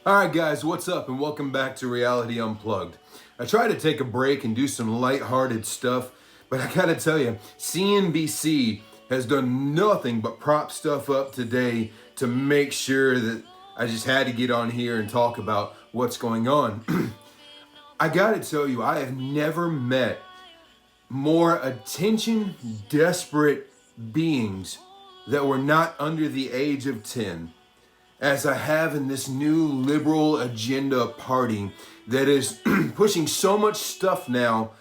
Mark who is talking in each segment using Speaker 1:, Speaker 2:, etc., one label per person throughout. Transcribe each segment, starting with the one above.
Speaker 1: Alright guys, what's up and welcome back to Reality Unplugged. I try to take a break and do some lighthearted stuff, but I gotta tell you, CNBC has done nothing but prop stuff up today to make sure that I just had to get on here and talk about what's going on. I gotta tell you, I have never met more attention-desperate beings that were not under the age of 10 as I have in this new liberal agenda party that is pushing so much stuff now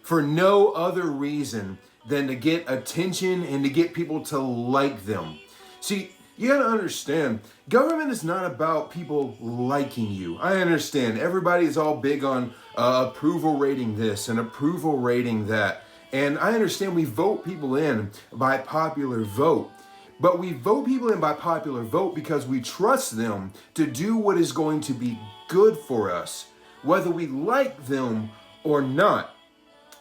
Speaker 1: for no other reason than to get attention and to get people to like them. See, you gotta understand, government is not about people liking you. I understand, everybody is all big on approval rating this and approval rating that. And I understand we vote people in by popular vote. But we vote people in by popular vote because we trust them to do what is going to be good for us, whether we like them or not.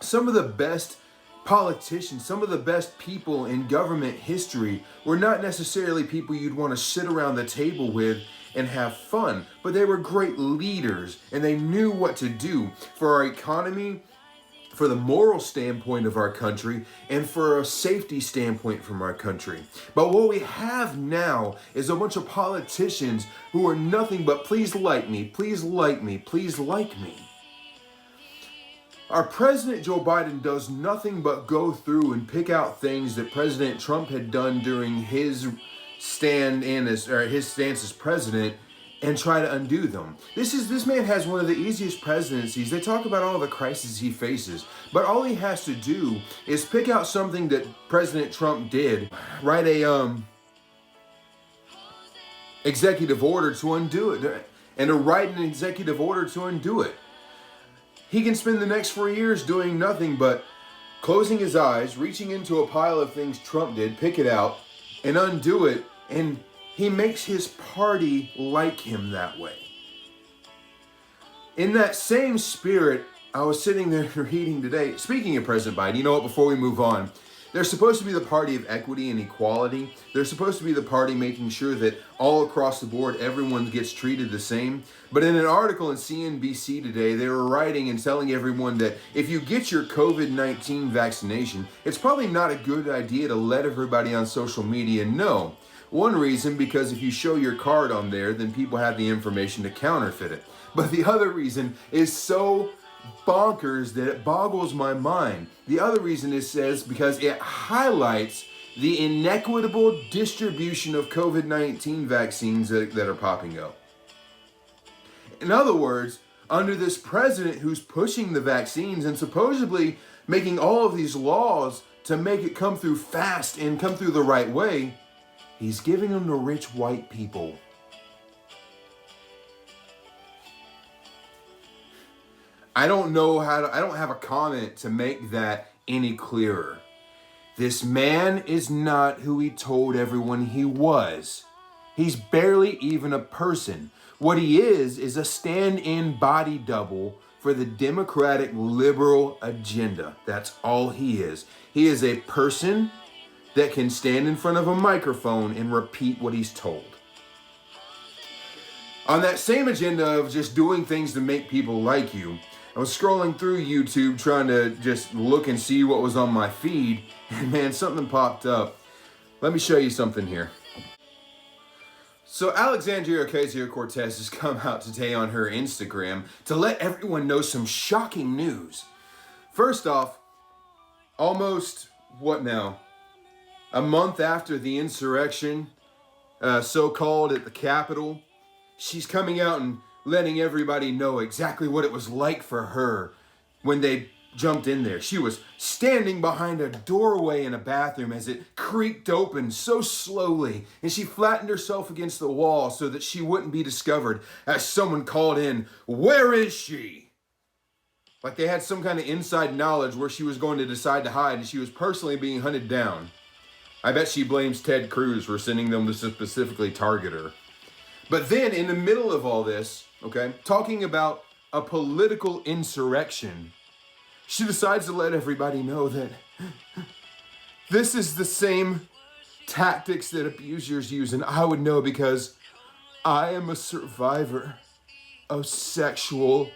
Speaker 1: Some of the best politicians, some of the best people in government history were not necessarily people you'd want to sit around the table with and have fun, but they were great leaders and they knew what to do for our economy, for the moral standpoint of our country, and for a safety standpoint from our country. But what we have now is a bunch of politicians who are nothing but please like me, please like me, please like me. Our President Joe Biden does nothing but go through and pick out things that President Trump had done during his stance as president and try to undo them. This man has one of the easiest presidencies. They talk about all the crises he faces, but all he has to do is pick out something that President Trump did, write a executive order to undo it, and to write an executive order to undo it. He can spend the next 4 years doing nothing but closing his eyes, reaching into a pile of things Trump did, pick it out, and undo it, and he makes his party like him that way. In that same spirit, I was sitting there reading today, speaking of President Biden, you know what, before we move on, they're supposed to be the party of equity and equality. They're supposed to be the party making sure that all across the board, everyone gets treated the same. But in an article in CNBC today, they were writing and telling everyone that if you get your COVID-19 vaccination, it's probably not a good idea to let everybody on social media know. One reason, because if you show your card on there, then people have the information to counterfeit it. But the other reason is so bonkers that it boggles my mind. The other reason is because it highlights the inequitable distribution of COVID-19 vaccines that are popping up. In other words, under this president who's pushing the vaccines and supposedly making all of these laws to make it come through fast and come through the right way, he's giving them to rich white people. I don't have a comment to make that any clearer. This man is not who he told everyone he was. He's barely even a person. What he is a stand-in body double for the Democratic liberal agenda. That's all he is. He is a person that can stand in front of a microphone and repeat what he's told. On that same agenda of just doing things to make people like you, I was scrolling through YouTube trying to just look and see what was on my feed, and man, something popped up. Let me show you something here. So Alexandria ocazio Cortez has come out today on her Instagram to let everyone know some shocking news. First off, almost, what now? A month after the insurrection, so-called at the Capitol, she's coming out and letting everybody know exactly what it was like for her when they jumped in there. She was standing behind a doorway in a bathroom as it creaked open so slowly, and she flattened herself against the wall so that she wouldn't be discovered as someone called in, "Where is she?" Like they had some kind of inside knowledge where she was going to decide to hide, and she was personally being hunted down. I bet she blames Ted Cruz for sending them to specifically target her. But then in the middle of all this, okay, talking about a political insurrection, she decides to let everybody know that this is the same tactics that abusers use, and I would know because I am a survivor. of sexual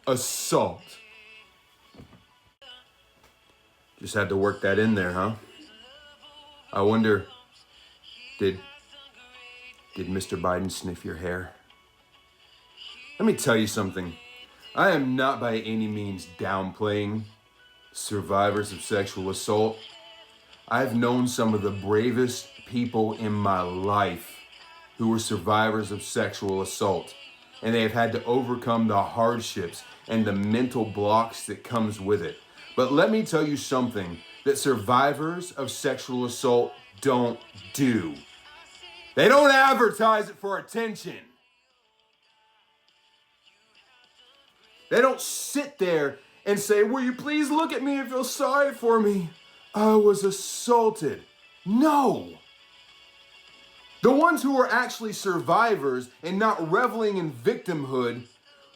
Speaker 1: assault. Just had to work that in there, huh? I wonder, did Mr. Biden sniff your hair? Let me tell you something. I am not by any means downplaying survivors of sexual assault. I've known some of the bravest people in my life who were survivors of sexual assault, and they have had to overcome the hardships and the mental blocks that comes with it. But let me tell you something that survivors of sexual assault don't do. They don't advertise it for attention. They don't sit there and say, will you please look at me and feel sorry for me? I was assaulted. No. The ones who are actually survivors and not reveling in victimhood,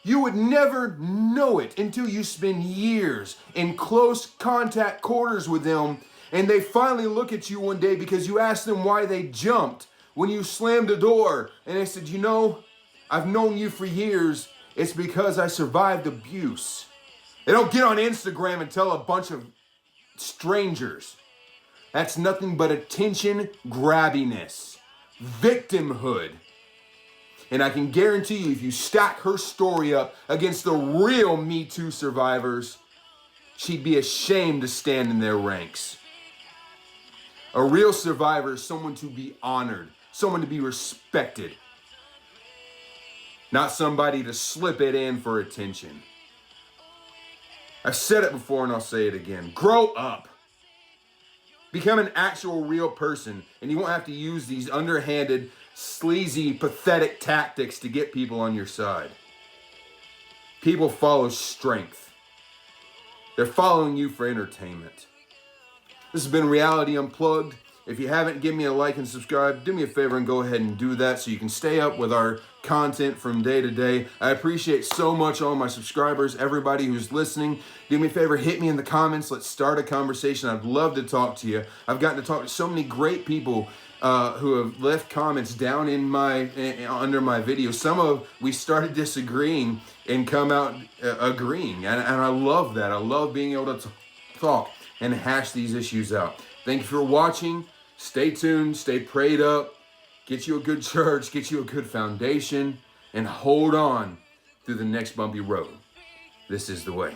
Speaker 1: you would never know it until you spend years in close contact quarters with them and they finally look at you one day because you asked them why they jumped when you slammed a door and they said, you know, I've known you for years. It's because I survived abuse. They don't get on Instagram and tell a bunch of strangers. That's nothing but attention grabbiness, victimhood. And I can guarantee you, if you stack her story up against the real Me Too survivors, she'd be ashamed to stand in their ranks. A real survivor is someone to be honored, someone to be respected, not somebody to slip it in for attention. I've said it before and I'll say it again. Grow up. Become an actual real person, and you won't have to use these underhanded, sleazy, pathetic tactics to get people on your side. People follow strength. They're following you for entertainment. This has been Reality Unplugged. If you haven't, give me a like and subscribe. Do me a favor and go ahead and do that so you can stay up with our content from day to day. I appreciate so much all my subscribers, everybody who's listening. Do me a favor, hit me in the comments. Let's start a conversation. I'd love to talk to you. I've gotten to talk to so many great people who have left comments down in under my videos. Some of we started disagreeing and come out agreeing, and I love that. I love being able to talk and hash these issues out. Thank you for watching. Stay tuned, stay prayed up, get you a good church, get you a good foundation, and hold on through the next bumpy road. This is the way.